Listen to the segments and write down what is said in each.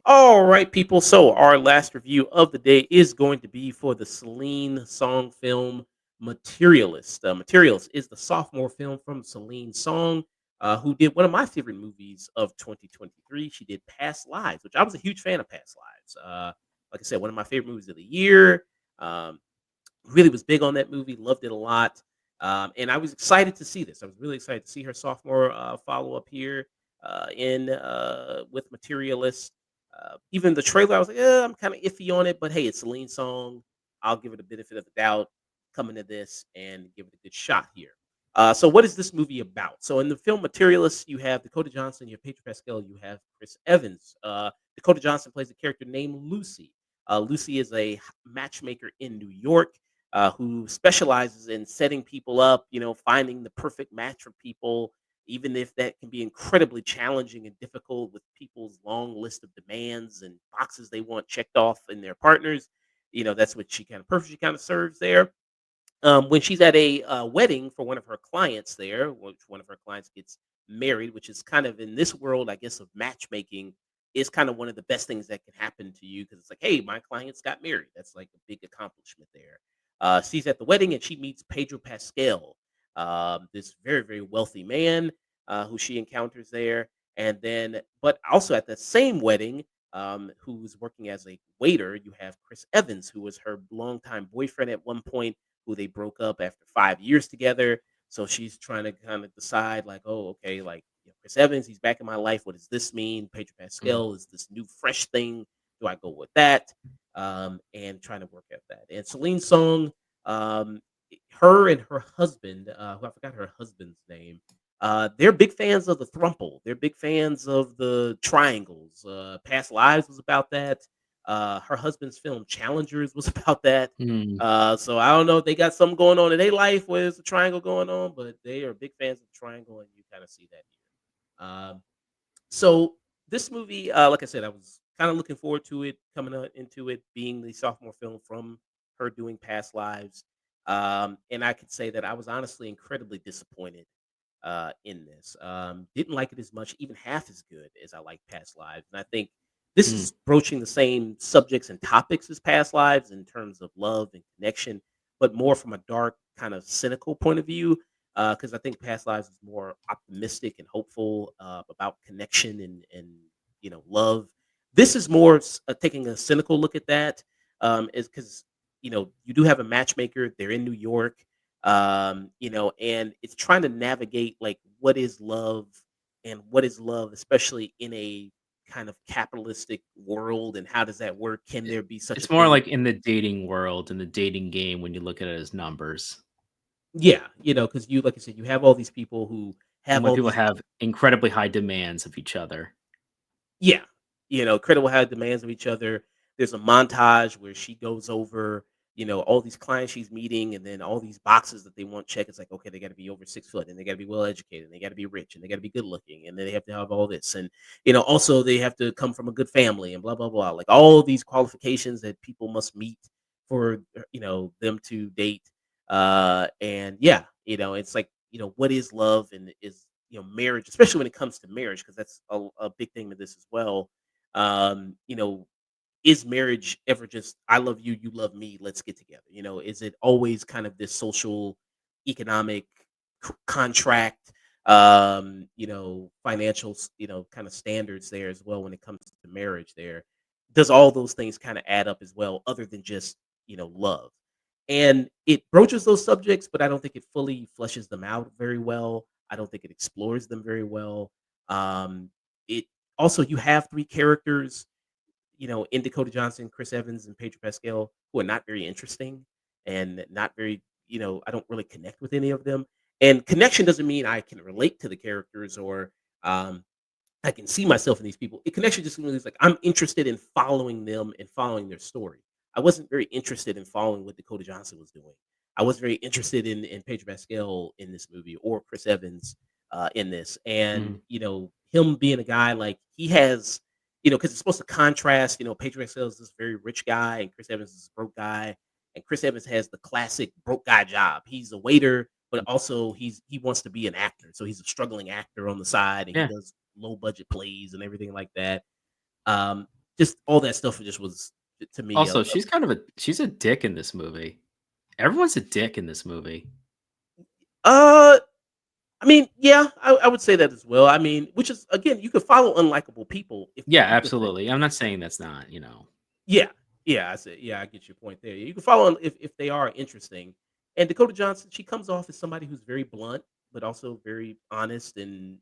All right, people. So our last review of the day is going to be for the Celine Song film Materialist. Materialist is the sophomore film from Celine Song, who did one of my favorite movies of 2023. She did Past Lives, which I was a huge fan of Past Lives. Like I said, one of my favorite movies of the year. Um, really was big on that movie, loved it a lot. And I was excited to see this. I was really excited to see her sophomore follow up here in with Materialist. Even the trailer, I was like, I'm kind of iffy on it, but hey, it's Celine Song. I'll give it a benefit of the doubt coming to this and give it a good shot here. So, what is this movie about? So, in the film Materialist, you have Dakota Johnson, you have Pedro Pascal, you have Chris Evans. Dakota Johnson plays a character named Lucy. Lucy is a matchmaker in New York who specializes in setting people up, finding the perfect match for people, even if that can be incredibly challenging and difficult with people's long list of demands and boxes they want checked off in their partners. That's what she kind of perfectly kind of serves there. When she's at a wedding for one of her clients there, which one of her clients gets married, which is kind of in this world, I guess, of matchmaking, is kind of one of the best things that can happen to you because it's like, hey, my clients got married. That's like a big accomplishment there. She's at the wedding and she meets Pedro Pascal, this very, very wealthy man who she encounters there. And then, but also at the same wedding, who's working as a waiter, you have Chris Evans, who was her longtime boyfriend at one point who they broke up after 5 years together. So she's trying to kind of decide, like, oh, okay, like Chris Evans, he's back in my life. What does this mean? Pedro Mm. Pascal is this new fresh thing. Do I go with that? And trying to work at that. And Celine Song, um, her and her husband, who I forgot her husband's name, they're big fans of the thruple. They're big fans of the triangles. Past Lives was about that. Her husband's film Challengers was about that. Mm. So I don't know if they got something going on in their life where there's a triangle going on, but they are big fans of the triangle, and you kind of see that here. So this movie, like I said, I was kind of looking forward to it coming into it being the sophomore film from her doing Past Lives, and I could say that I was honestly incredibly disappointed in this. Didn't like it as much, even half as good as I like Past Lives. And I think this Mm. is broaching the same subjects and topics as Past Lives in terms of love and connection, but more from a dark, kind of cynical point of view. Because I think Past Lives is more optimistic and hopeful about connection and love. This is more taking a cynical look at that. Is because you do have a matchmaker. They're in New York, and it's trying to navigate like what is love and what is love, especially in a kind of capitalistic world, and how does that work? Can It there be such a it's more thing? like in the dating world, in the dating game when you look at it as numbers, Yeah, because you, like I said, you have all these people who and have when all people these, have incredibly high demands of each other. yeah, credible high demands of each other. There's a montage where she goes over, all these clients she's meeting, and then all these boxes that they want checked. It's like, okay, they got to be over 6 foot, and they got to be well educated, and they got to be rich, and they got to be good looking, and then they have to have all this, and also they have to come from a good family, and blah blah blah. Like all these qualifications that people must meet for them to date. And yeah, it's like what is love and is marriage, especially when it comes to marriage, because that's a big thing to this as well. um you know is marriage ever just I love you, you love me, let's get together? Is it always kind of this social, economic contract, financial, kind of standards there as well when it comes to marriage there? Does all those things kind of add up as well, other than just, love? And it broaches those subjects, but I don't think it fully fleshes them out very well. I don't think it explores them very well. It also, you have three characters, in Dakota Johnson, Chris Evans, and Pedro Pascal, who are not very interesting and not very, I don't really connect with any of them. And connection doesn't mean I can relate to the characters or um, I can see myself in these people. Connection just means like I'm interested in following them and following their story. I wasn't very interested in following what Dakota Johnson was doing. I wasn't very interested in Pedro Pascal in this movie or Chris Evans in this. And Mm. him being a guy like he has, because it's supposed to contrast, Patriot Sales is this very rich guy and Chris Evans is this broke guy. And Chris Evans has the classic broke guy job. He's a waiter, but also he wants to be an actor. So he's a struggling actor on the side and he Yeah. does low budget plays and everything like that. Um, just all that stuff just was to me Also, she's a dick in this movie. Everyone's a dick in this movie. uh I mean, yeah, I would say that as well. I mean, which is again, you could follow unlikable people if Yeah, you could think. absolutely. I'm not saying that's not, you know. Yeah, yeah, I said, yeah, I get your point there. You can follow 'em if they are interesting. And Dakota Johnson, she comes off as somebody who's very blunt, but also very honest and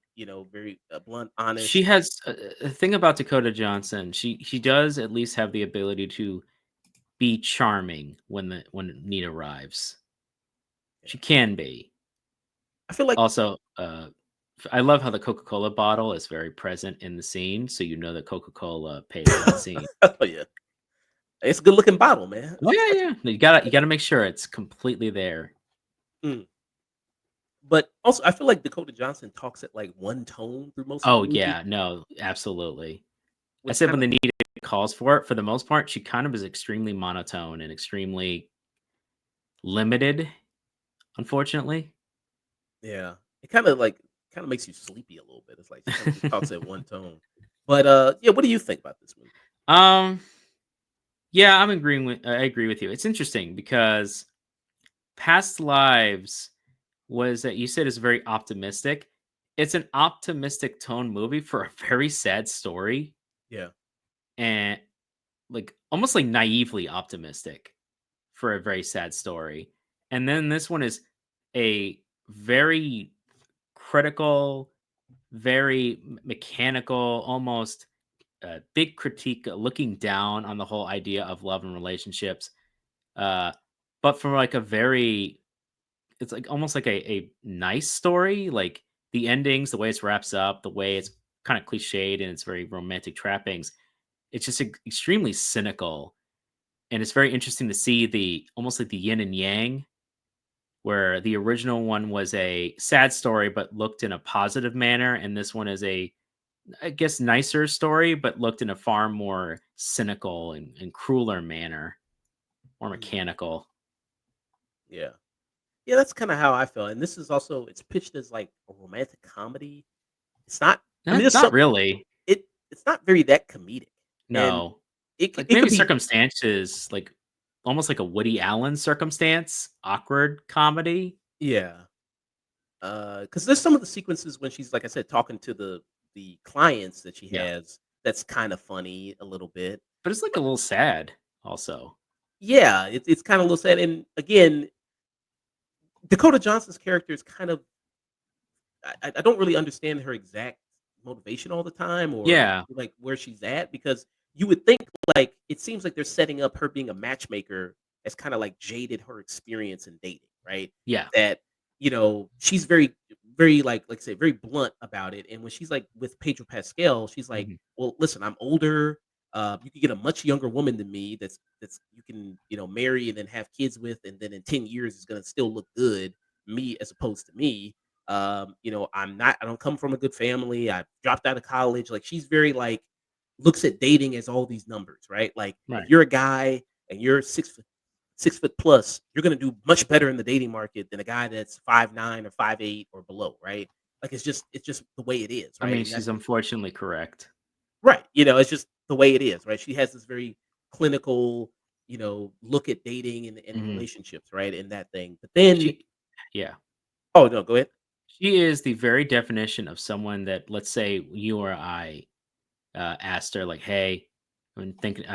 very blunt, She honest. has a thing about Dakota Johnson. She does at least have the ability to be charming when need arrives. Yeah. She can be. I feel like, Also, I love how the Coca-Cola bottle is very present in the scene, so you know that Coca-Cola paid for that scene. oh yeah, it's a good looking bottle, man. Oh, yeah, yeah. You gotta make sure it's completely there. Mm. But also, I feel like Dakota Johnson talks at like one tone through most of the Oh, movie, yeah, no, absolutely. I which said kind when of the need calls for it, for the most part, she kind of is extremely monotone and extremely limited, unfortunately. yeah, it kind of makes you sleepy a little bit. It's like she kind of just talks at one tone. But yeah, what do you think about this movie? Um, yeah, I agree with you. It's interesting because Past Lives was that you said is very optimistic. It's an optimistic tone movie for a very sad story Yeah. and like almost like naively optimistic for a very sad story. And then this one is a very critical, very mechanical, almost big critique, looking down on the whole idea of love and relationships. Uh, but from like a very, it's like almost like a nice story. Like the endings, the way it wraps up, the way it's kind of cliched and it's very romantic trappings. It's just extremely cynical, and it's very interesting to see the almost like the yin and yang, where the original one was a sad story but looked in a positive manner, and this one is a, I guess, nicer story but looked in a far more cynical and crueler manner, more Mhm. mechanical. Yeah. Yeah, that's kinda how I feel, and this is also it's pitched as, like, a romantic comedy. It's not I mean, there's Not some really. it's not very that comedic, and No. Like it maybe could be circumstances, like almost like a Woody Allen circumstance, awkward comedy. yeah, because there's some of the sequences when she's, like I said, talking to the clients that she Yeah. has that's kinda funny a little bit, But it's like a but little sad also. yeah, it's kinda a little sad, and again, Dakota Johnson's character is kind of I don't really understand her exact motivation all the time or Yeah. like where she's at because you would think like it seems like they're setting up her being a matchmaker as kind of like jaded her experience in dating, right? Yeah. That she's very like I say very blunt about it, and when she's like with Pedro Pascal, she's like, Mhm. "Well, listen, I'm older. You can get a much younger woman than me that's you can marry and then have kids with, and then in 10 years is gonna still look good, me as opposed to me." I don't come from a good family. I dropped out of college. Like she's very like looks at dating as all these numbers, right? Like if Right. you're a guy and you're 6 foot plus, you're gonna do much better in the dating market than a guy that's 5'9" or 5'8" or below, right? Like it's just the way it is, I right? mean, And she's that's unfortunately correct. right. It's just the way it is, right? She has this very clinical, look at dating and Mhm. relationships, right? And that thing. But then She Yeah. oh no, go ahead. She is the very definition of someone that, let's say you or I, asked her like, "Hey, I'm thinking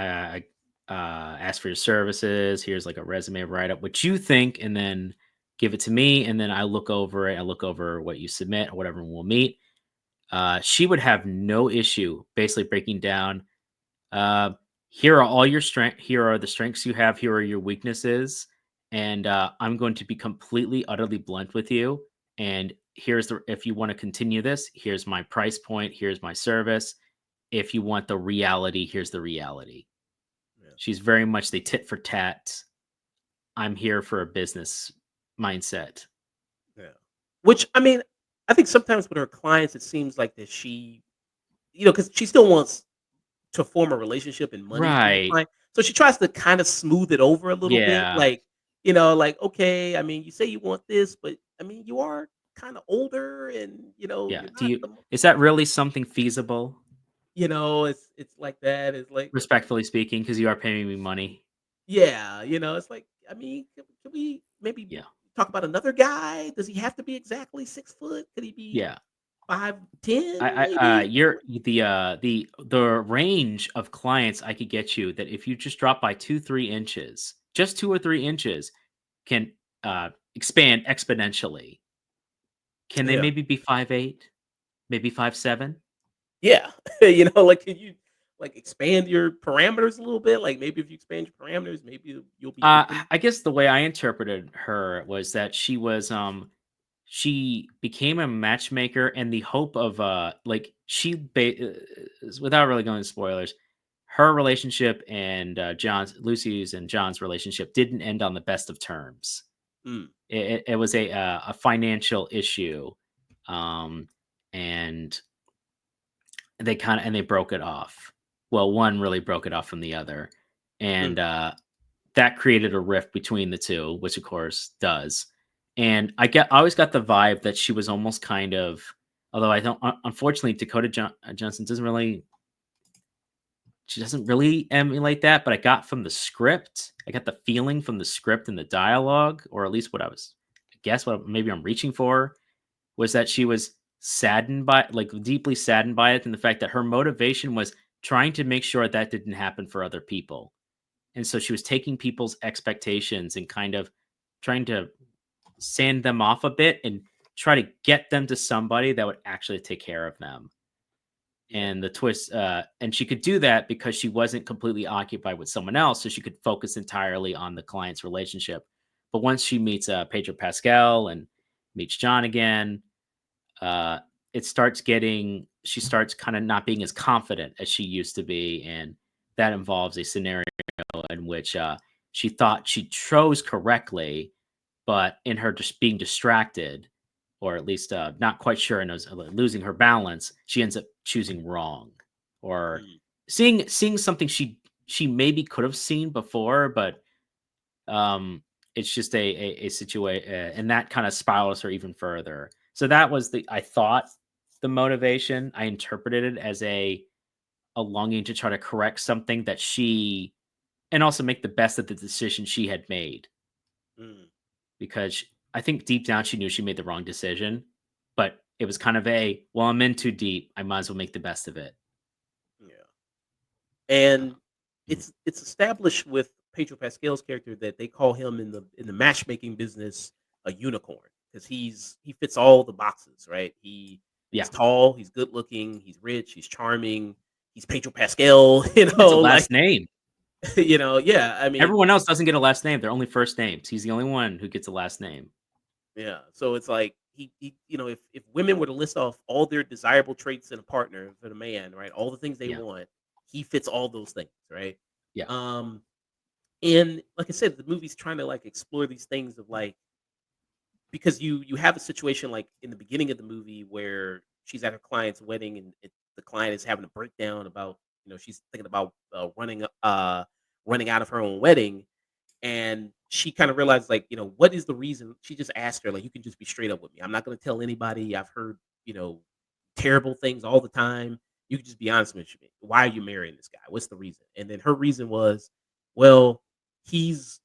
ask for your services. Here's like a resume write up. What you think, and then give it to me, and then I look over it. I look over what you submit or whatever, and we'll meet." She would have no issue basically breaking down. Uh, Here are all your strength. Here are the strengths you have. Here are your weaknesses, and I'm going to be completely, utterly blunt with you. And here's the if you want to continue this, here's my price point. Here's my service. If you want the reality, here's the reality. Yeah. She's very much the tit for tat. I'm here for a business mindset. Yeah. Which I mean, I think sometimes with her clients, it seems like that she, because she still wants to form a relationship and money from the Right. client. So she tries to kind of smooth it over a little bit, Yeah. like, like, okay, I mean, you say you want this, but I mean, you are kind of older, and Yeah. you're Do not you the, is that really something feasible, it's like that. It's like, respectfully speaking, because you are paying me money? yeah, it's like, I mean, can we maybe Yeah. talk about another guy? Does he have to be exactly 6 foot? Could he be Yeah. 5'10", maybe? You're the range of clients I could get you that if you just drop by 2, 3 inches, just 2 or 3 inches, can, expand exponentially. Can they Yeah. maybe be 5'8", maybe 5'7"? Yeah. Like, can you, like, expand your parameters a little bit? Like, maybe if you expand your parameters, maybe you'll be open. I guess the way I interpreted her was that she became a matchmaker in the hope of, like, without really going into spoilers, her relationship and, Lucy's and John's relationship didn't end on the best of terms. Mm, It was a financial issue, um, and they broke it off. Well, one really broke it off from the other, and, mm, that created a rift between the 2, which of course does. And I always got the vibe that she was almost kind of, although I don't, unfortunately, Johnson doesn't really emulate that, but I got the feeling from the script and the dialogue, or at least I guess what maybe I'm reaching for, was that she was saddened by, like, deeply saddened by it, and the fact that her motivation was trying to make sure that didn't happen for other people. And so she was taking people's expectations and kind of trying to sand them off a bit and try to get them to somebody that would actually take care of them. yeah. And the twist, and she could do that because she wasn't completely occupied with someone else, so she could focus entirely on the client's relationship. But once she meets Pedro Pascal and meets John again, uh, she starts kind of not being as confident as she used to be, and that involves a scenario in which, she thought she chose correctly, but in her just being distracted, or at least, not quite sure, and was, losing her balance, she ends up choosing wrong, or Mm, seeing something she maybe could have seen before, but, it's just a situation, and that kind of spirals her even further. So that was I thought, the motivation. I interpreted it as a longing to try to correct something that she, and also make the best of the decision she had made, mm, because I think deep down she knew she made the wrong decision, but it was kind of well, I'm in too deep. I might as well make the best of it. yeah. And Mhm. it's established with Pedro Pascal's character that they call him in the matchmaking business a unicorn, because he fits all the boxes, right? He's Yeah. tall, he's good looking, he's rich, he's charming, he's Pedro Pascal, He gets a like, last name. yeah, I mean, Everyone else doesn't get a last name. They're only first names. He's the only one who gets a last name. yeah. So it's like he if women were to list off all their desirable traits in a partner for the man, right? All the things they Yeah. want, he fits all those things, right? Yeah. Um And like I said, the movie's trying to, like, explore these things of, like, because you have a situation, like, in the beginning of the movie where she's at her client's wedding, and the client is having a breakdown about, she's thinking about, running out of her own wedding, and she kind of realized, like, what is the reason. She just asked her, like, "You can just be straight up with me. I'm not going to tell anybody. I've heard, you know, terrible things all the time. You can just be honest with me. Why are you marrying this guy? What's the reason?" And then her reason was, well, he's,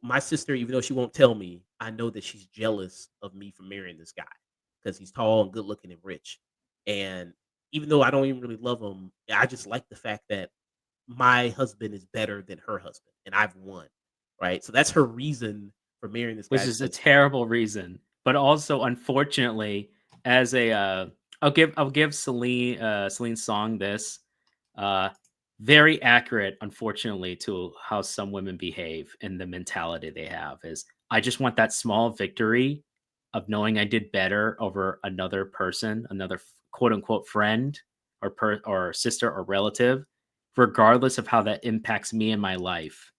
my sister, even though she won't tell me, I know that she's jealous of me for marrying this guy because he's tall and good looking and rich. And even though I don't even really love him, I just like the fact that my husband is better than her husband and I've won. Right. So that's her reason for marrying this Which guy. is a Because terrible reason, but also, unfortunately, as I'll give Celine Song this, uh, very accurate, unfortunately, to how some women behave and the mentality they have is, I just want that small victory of knowing I did better over another person, another quote unquote friend, or sister or relative, regardless of how that impacts me in my life.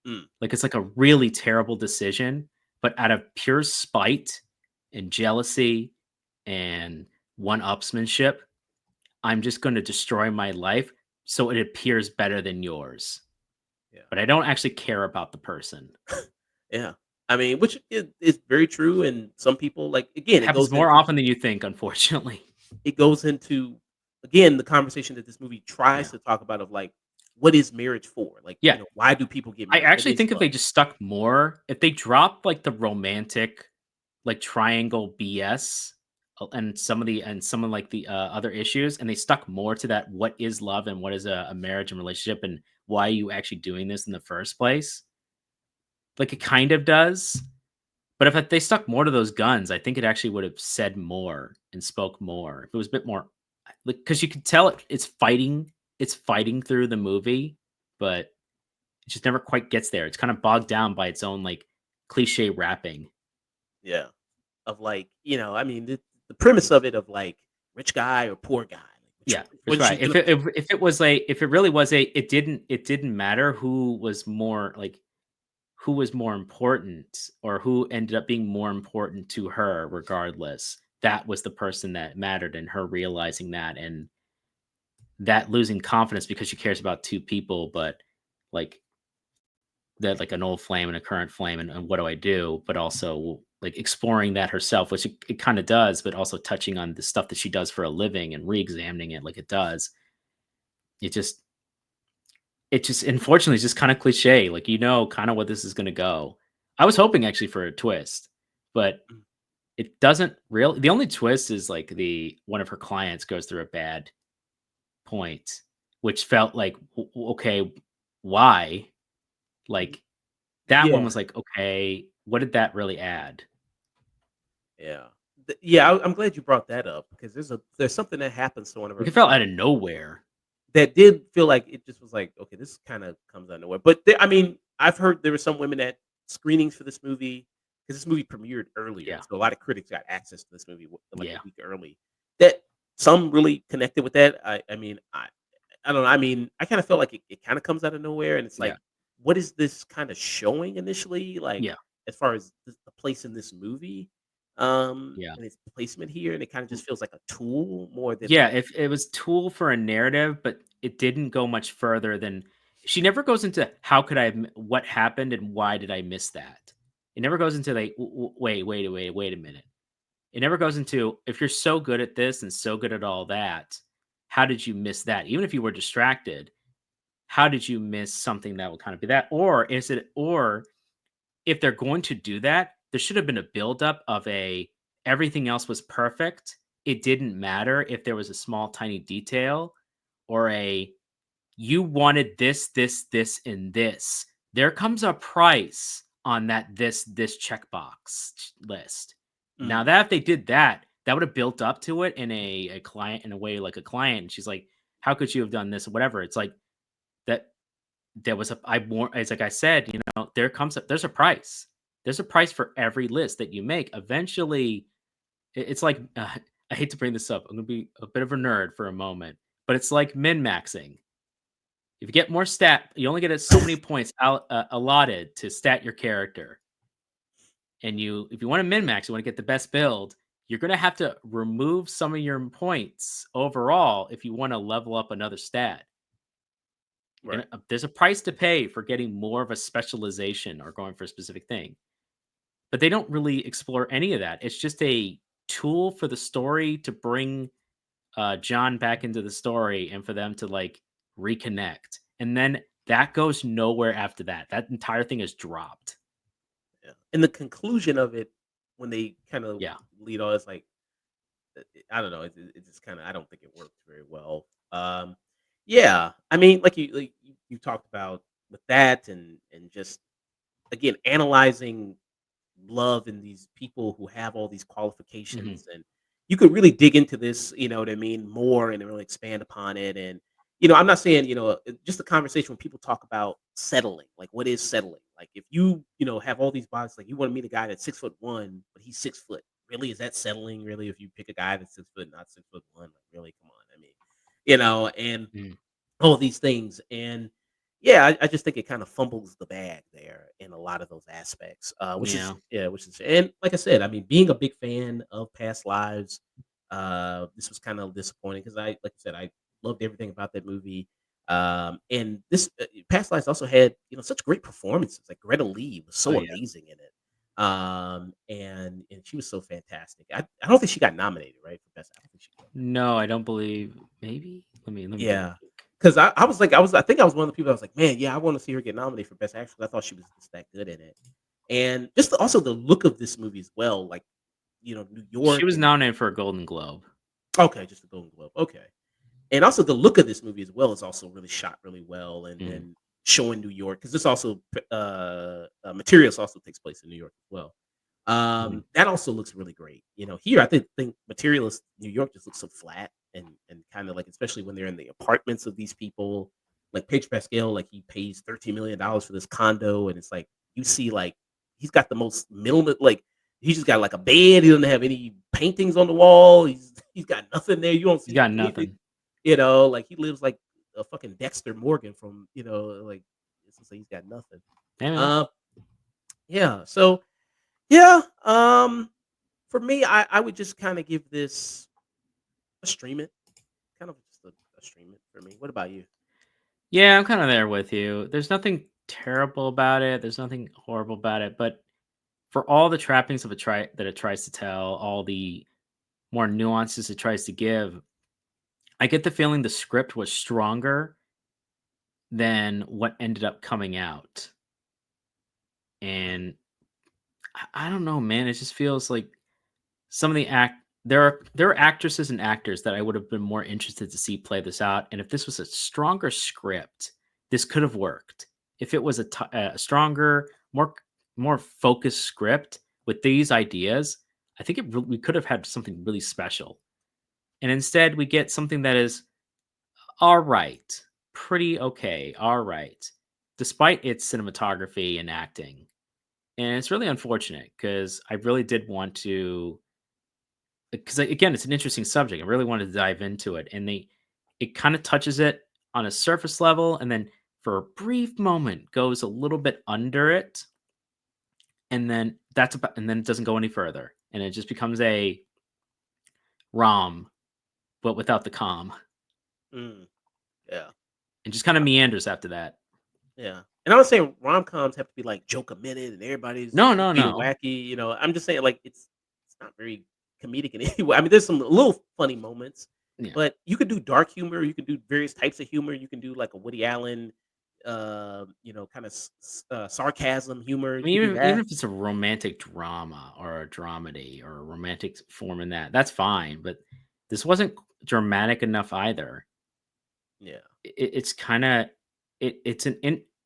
mm, Like, it's like a really terrible decision, but out of pure spite and jealousy and one-upsmanship, I'm just gonna destroy my life so it appears better than yours, Yeah. but I don't actually care about the person. Yeah. I mean, which is very true, and some people like again, Happens more often than you think, unfortunately. it goes into again the conversation that this movie tries Yeah. to talk about of like what is marriage for? Like, Yeah. why do people get I married? What actually is think if love? they just stuck more if they dropped, like, the romantic, like, triangle BS, and some of, like, the, other issues, and they stuck more to that what is love and what is a marriage and relationship and why are you actually doing this in the first place, like, it kind of does, but if they stuck more to those guns, I think it actually would have said more and spoke more. If it was a bit more like, because you could tell it's fighting through the movie, but it just never quite gets there. It's kind of bogged down by its own, like, cliche wrapping. Yeah. Of like, I mean, the premise of it of like rich guy or poor guy. Like, Yeah, which that's one is she right. gonna pick? If it was a if it really was a it didn't matter who was more, like, who was more important or who ended up being more important to her regardless. That was the person that mattered and her realizing that and that losing confidence because she cares about 2 people, but, like, that like an old flame and a current flame and what do I do? But also like exploring that herself, which it kind of does, but also touching on the stuff that she does for a living and re-examining it like it does. It just it just unfortunately is just kind of cliche. Like kind of what this is gonna go. I was hoping actually for a twist, but Mm. it doesn't really the only twist is like the one of her clients goes through a bad point, which felt like okay, why? Like that one Yeah, was like, okay, what did that really add? yeah, yeah. I'm glad you brought that up because there's something that happens to one of Like, her it felt out clients of nowhere. that did feel like it just was like, okay, this kind of comes out of nowhere. But I mean, I've heard there were some women at screenings for this movie because this movie premiered earlier, Yeah, so a lot of critics got access to this movie like a yeah, week early. That some really connected with that. I mean, I don't know. I mean, I kind of felt like it kind of comes out of nowhere, and it's yeah, like, what is this kind of showing initially? Like, yeah, as far as the place in this movie, yeah. and its placement here, and it kind of just feels like a tool more than Yeah, like, if it was tool for a narrative, but it didn't go much further than she never goes into how could I have what happened and why did I miss that? It never goes into like wait a minute. It never goes into if you're so good at this and so good at all that, how did you miss that? Even if you were distracted, how did you miss something that would kind of be that? Or if they're going to do that, there should have been a buildup of a everything else was perfect. It didn't matter if there was a small, tiny detail or a you wanted this, and this. There comes a price on that this checkbox list. Now mm, that if they did that, that would have built up to it in a client in a way like a client. And she's like, how could you have done this? Or whatever. It's like that there was a I more it's like I said, there's a price. There's a price for every list that you make. Eventually, it's like I hate to bring this up. I'm gonna be a bit of a nerd for a moment, but it's like min maxing. If you get more stat, you only get so many points allotted to stat your character. And if you want to min max, you want to get the best build. You're gonna have to remove some of your points overall if you want to level up another stat. right. There's a price to pay for getting more of a specialization or going for a specific thing, but they don't really explore any of that. It's just a tool for the story to bring John back into the story and for them to like reconnect, and then that goes nowhere after that. That entire thing is dropped. Yeah. And the conclusion of it, when they kind of Yeah. lead on, it's like I don't know. It just kind of I don't think it worked very well. Yeah, I mean, like you talked about with that, and just again analyzing love in these people who have all these Hmm. qualifications, and you could really dig into this, you know what I mean, more and really expand upon it. And I'm not saying, just a conversation when people talk about settling, like what is settling? Like if you have all these bodies, like you want to meet a guy that's 6'1", but he's 6 foot. Really, is that settling? Really, if you pick a guy that's 6 foot, not 6'1", like really, come on. I mean, and Mm. all these things. And yeah, I just think it kind of fumbles the bag there in a lot of those aspects, which is Yeah. yeah, which is and like I said, I mean, being a big fan of Past Lives, this was kind of disappointing because like I said, I loved everything about that movie. And this Past Lives also had such great performances. Like Greta Lee was Oh so yeah. amazing in it, and she was so fantastic. I don't think she got nominated, right, for best. I don't think she did. No, I don't believe. Maybe. Let me double Yeah, check. because I was like I think I was one of the people that was like, man, yeah, I want to see her get nominated for best actress. I thought she was just that good in it, and just also the look of this movie as well, like New She York was and nominated for a Golden Globe. okay, just the Golden Globe, okay. And also the look of this movie as well is also really shot really well Mm, and showing New York because this also Materials also takes place in New York as well. mhm. That also looks really great. Here I think Materialist New York just looks so flat and kind of like especially when they're in the apartments of these people. Like Pedro Pascal, like he pays $13 million for this condo, and it's like you see like he's got the most minimal like he just got like a bed. He doesn't have any paintings on the wall. He's got nothing there. You don't You see got like anything. nothing. Like he lives like a fucking Dexter Morgan from like it's just like he's got nothing. Hey man. Uh, yeah. So yeah, for me, I would just kind of give this a stream it, kind of just a stream it for me. What about you? Yeah, I'm kind of there with you. There's nothing terrible about it. There's nothing horrible about it, but for all the trappings of that it tries to tell, all the more nuances it tries to give, I get the feeling the script was stronger than what ended up coming out. Mm, And I don't know, man. It just feels like some of the act there are actresses and actors that I would have been more interested to see play this out. And if this was a stronger script, this could have worked. If it was a stronger, more focused script with these ideas, I think we could have had something really special. And instead, we get something that is all right, pretty okay, all right, despite its cinematography and acting. And it's really unfortunate because I really did want to, because again, it's an interesting subject. I really wanted to dive into it, and it kind of touches it on a surface level, and then for a brief moment goes a little bit under it, and then it doesn't go any further, and it just becomes a rom, but without the com, mm, yeah, and just kind of meanders after that. yeah. And I'm not saying rom coms have to be like joke a minute and everybody's No, no, goofy and no. wacky. I'm just saying like it's not very comedic in any way. I mean, there's some little funny moments, Yeah. but you could do dark humor. You can do various types of humor. You can do like a Woody Allen, kind of sarcasm humor. I You mean, could do even that. if it's a romantic drama or a dramedy or a romantic form in that, that's fine. But this wasn't dramatic enough either. Yeah. It's kind of it's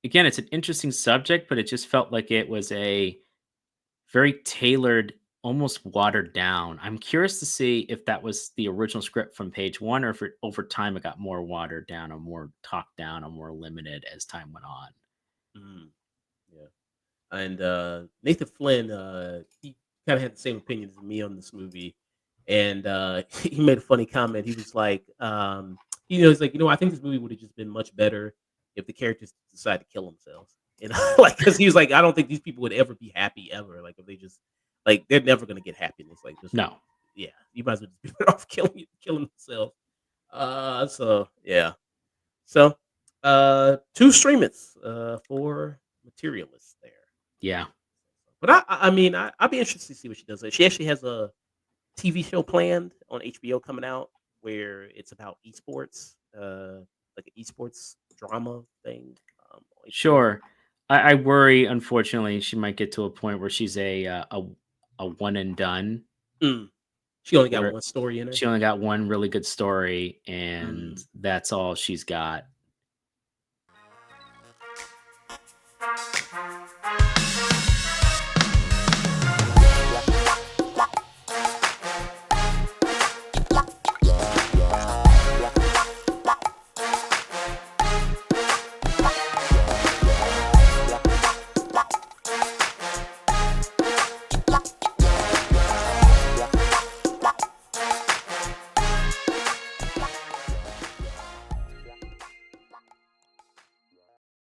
again, it's an interesting subject, but it just felt like it was a very tailored, almost watered down. I'm curious to see if that was the original script from page one, or if over time it got more watered down or more talked down or more limited as time went on. Mm, yeah. And Nathan Flynn, he kind of had the same opinion as me on this movie, and he made a funny comment. He was like, he's like, I think this movie would have just been much better if the characters decided to kill themselves. Like because he was like, I don't think these people would ever be happy ever. Like if they just like they're never gonna get happiness. Like just No, yeah, you might as well just be better off killing themselves. So yeah, so two streamers for Materialists there. yeah, But I mean, I'd be interested to see what she does. She actually has a TV show planned on HBO coming out where it's about esports, like an esports drama thing on HBO. sure. I worry, unfortunately, she might get to a point where she's a one and done, Mm. She only got where one story in her. she only got one really good story, and Mm. that's all she's got.